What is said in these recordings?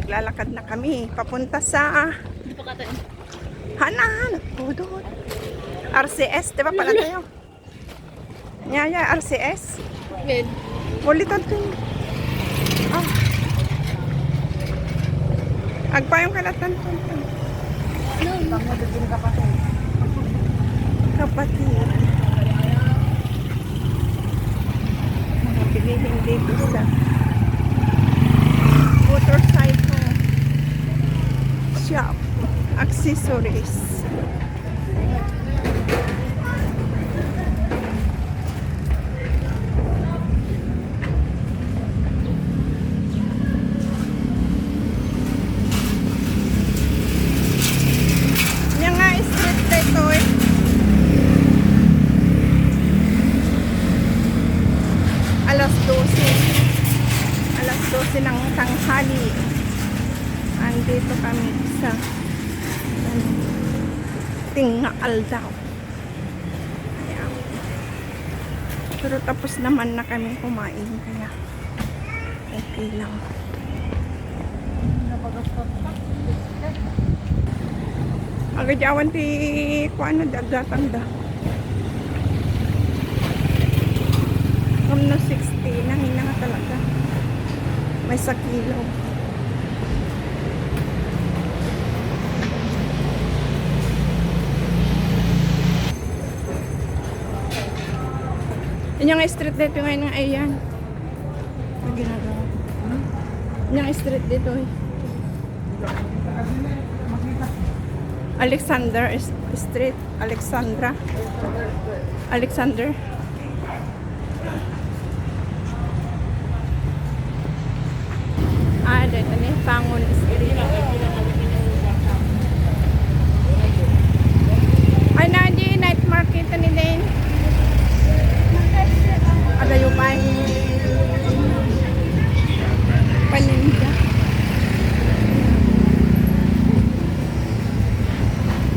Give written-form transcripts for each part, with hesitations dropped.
maglalakad na kami papunta sa Hindi pa kata. Hanan. Oh, doon. RCS, di ba pala tayo? Nyaya, RCS. Wait. Ulitan ko yun. Ah. Agpayong kalatan ko. Kapatid. Mga bilihin dito sa motorcycle shop. Accessories. Yan nga, street dito eh. Alas 12. Alas 12 ng tanghali. Andito kami sa Tingaal daw. Ayan. Pero tapos naman na kami kumain. Kaya okay lang. Agad yawan ti kuano dagatan da. From no 60 nangina nga talaga. May sa kilo. Yan yung street dito ngayon ng ayan. Ang ginagawa. Yan yung street dito eh. Alexander Street. Alexander. Ah, dito ni Pangon Street. Ay, nadi night market ni din. Adayo pa paninda.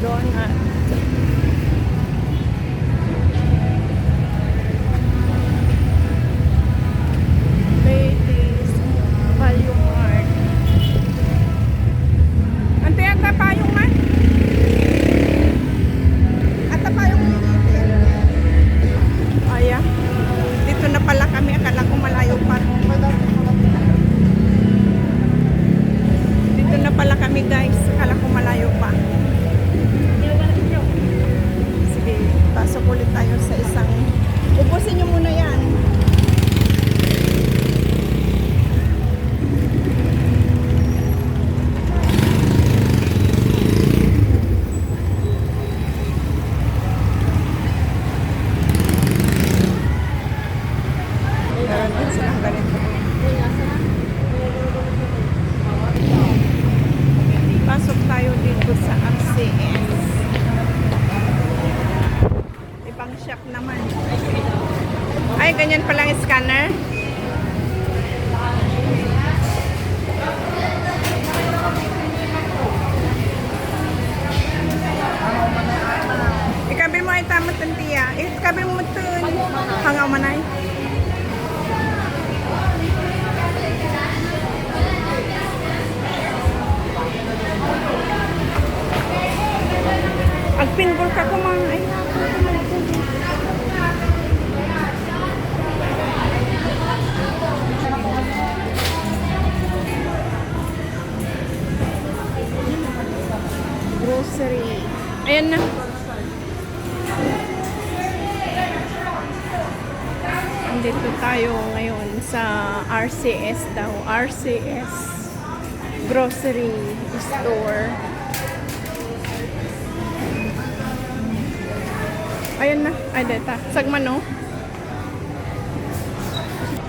Doon nga. Ladies, Payong Mart. Ante, ata Payong Mart? Ata Payong Mart? Ayan. Dito na pala kami. Akala ko malayo pa. Dito na pala kami guys. Akala ko malayo pa. Sige, pasok ulit tayo sa isang. Upusin nyo muna yan. Meron din silang ganito. Pasok tayo dito sa RCS. Ibang shop naman. Ay, ganyan palang scanner. Ikabil mo ay tama tantiya. Ikabil mo ito. Hangaw manay. Agpinbol ka ko mga ay. Grocery. Ayan na. Andito tayo ngayon sa RCS daw. RCS Grocery Store. Ayan na. Ay, data. Sagman, no?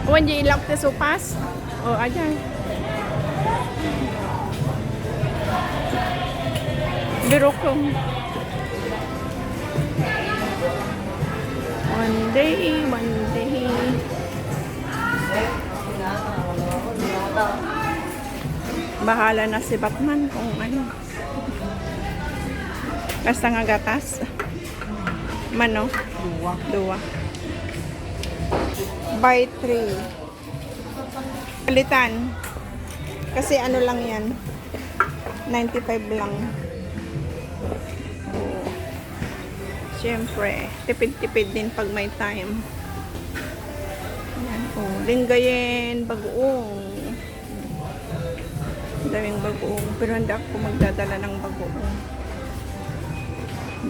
Wan di ilap te sopas. Oh, ayan. Birokong. One day. Bahala na si Batman kung ano. Basta nga gatas. Mano? Dua. Buy 3. Palitan. Kasi ano lang yan. 95 lang. Oo. Siyempre, tipid-tipid din pag may time. Yan, oh. Linggayen, bagoong. Daming bagoong. Pero hindi ako magdadala ng bagoong.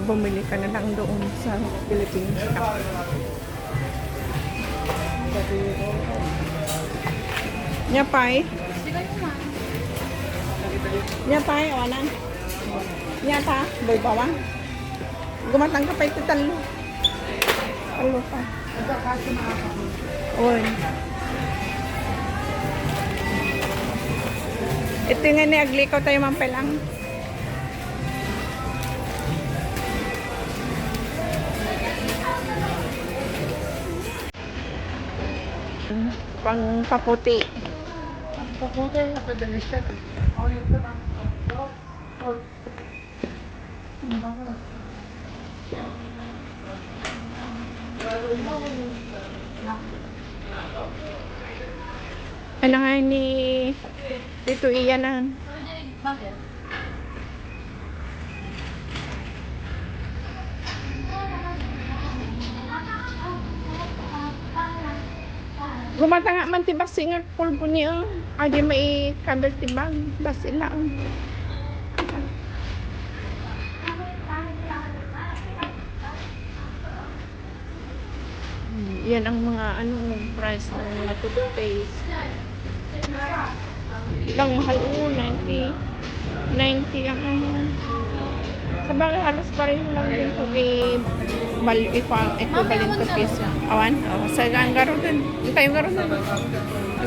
Bumili ka na lang doon sa Philippine shop. Nyapay. Nyapay, awanan. Nyata, boy bawang. Gumatang ka pa ito talo. Talo pa. Oy. Ito nga ni aglikaw tayo mampelang. Pang paputi. Ano nga ni Tito Iyan na? Bakit? Gumata nga man tibak singa pulpo niya. Adi may kabel tibag. Bas ilang. Yan ang mga ano price ng mga toothpaste. Lang mahal 90. 90 ang ano. Sa bagay halos pareho lang din po equivalent to piso. Awan? Oh, sa garo din. Tayo garo din.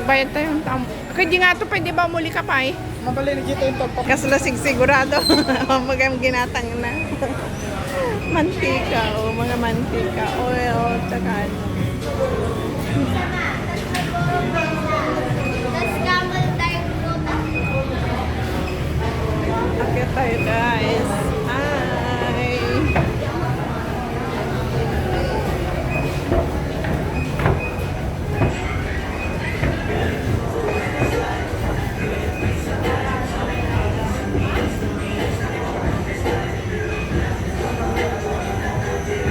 Bayad tayo ng tamo. Kaya di nga ito pwede ba muli ka pa eh? Mabalik dito yung top-up. Kaslasig sigurado. Magam ginatang na. Mantika o mga mantika. Oil, tsaka ano. Akit tayo guys. Hi!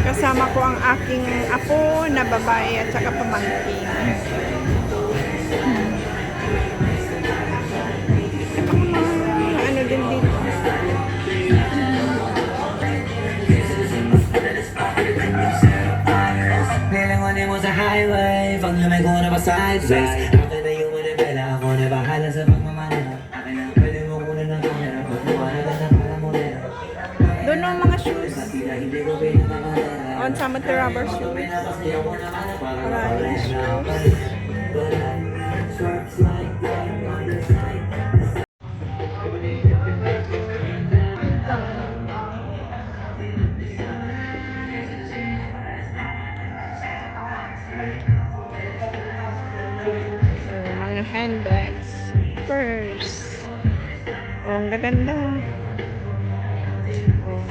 Kasama ko ang aking apo na babae at saka pamangkin. Ano din dito. Nilangonin mo sa highway, pag lumay ko na pa sideways. Akin na yung manibela, ako na bahala sa pagmamana. Akin na pwede mo kunan ng camera, kung kumanagan na para mo rin. Doon ang mga shoes. Hindi ko pinakamalera. On some of the rubber shoes. Maraming shoes. Shorts like that on the side. Mga handbags. Purse. Oh, ang gaganda. Oh.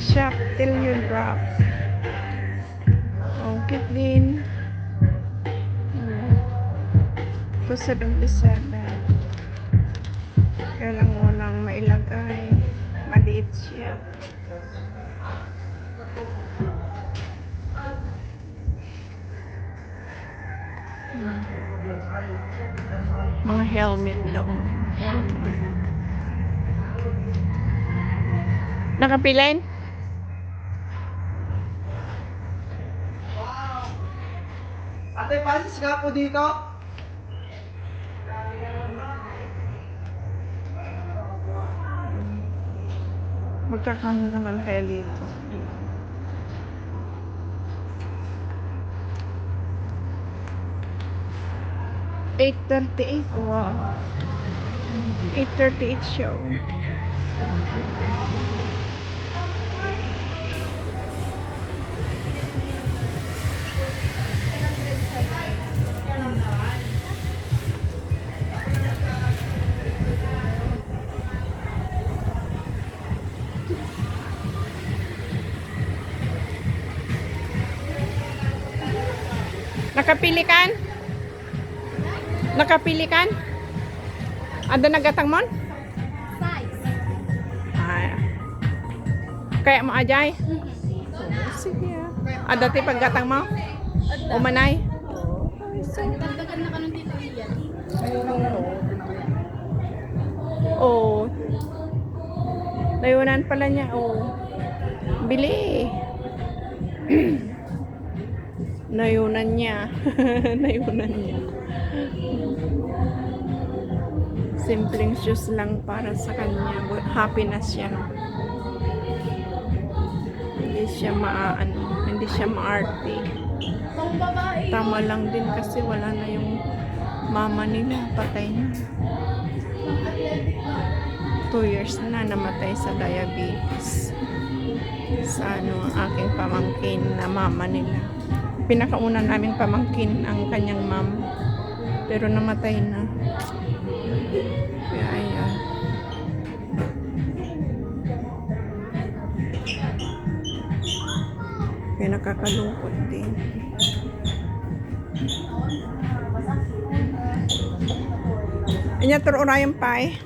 Shop till you drop. Oh, cute din. Oh. 277. Kailang mo lang mailagay. Maliit siya. Mga helmet doon. Nakapilain? Ate, pasis nga po dito. Magkakano naman kaya dito? $8.38. Wow. 8:38 show. Nakapili kan? Nakapili kan? Ada nagatang mon? Size. Ay. Kaya mo ajay? Sige. Ada ti paggatang mo? Umanay? Dagdagan na kanon dito iyan. Oh. Layunan pala niya. Oh. Bili. Nayunan niya. Nayunan niya. Simpleng shoes lang para sa kanya. Happy na siya. Hindi siya hindi siya maarte. Pang babae. Tama lang din kasi wala na yung mama nila. Patay na. 2 years na namatay sa diabetes. Sa ang aking pamangkin na mama nila. Pinakauna naming pamangkin ang kanyang mom. Pero namatay na. Kaya ayan. Kaya nakakalungkot din. Inya tururayan pa eh.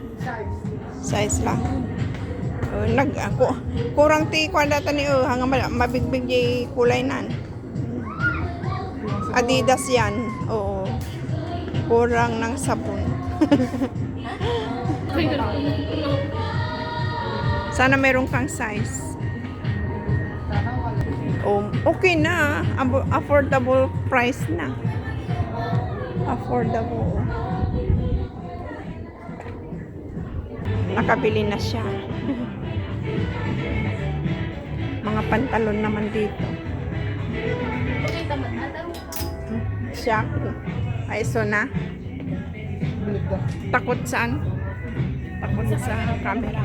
Size lang. Ako kurang ti ko data ni hanga mabigbig di kulay nan. Adidas yan. Oo. Kurang ng sabon. Sana meron kang size. Oh, okay na. Affordable price na. Affordable. Nakabili na siya. Mga pantalon naman dito. Okay, tamad na daw. Siya. Ay, so na. Takot saan? Takot sa camera.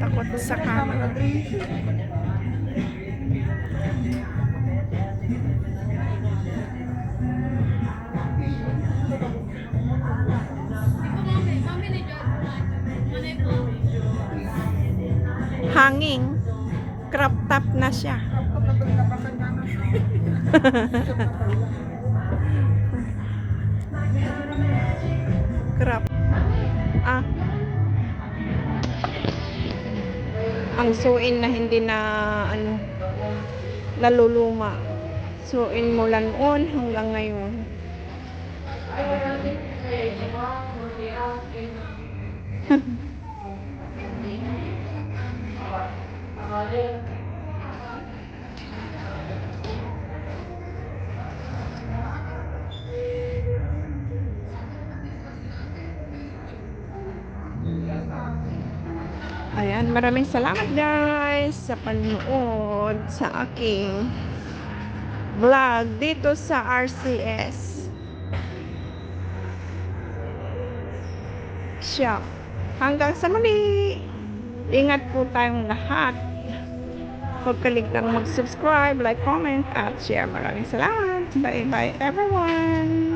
Takot sa camera. Hanging. Crop top na siya. Crop. Ah. Ang suin na hindi na naluluma. Suin mo lang hanggang ngayon. Ayan, maraming salamat guys sa panonood sa aking vlog dito sa RCS shop. Hanggang sa muli. Ingat po tayong lahat. Huwag kaligtang mag-subscribe, like, comment, at share. Maraming salamat. Bye-bye everyone.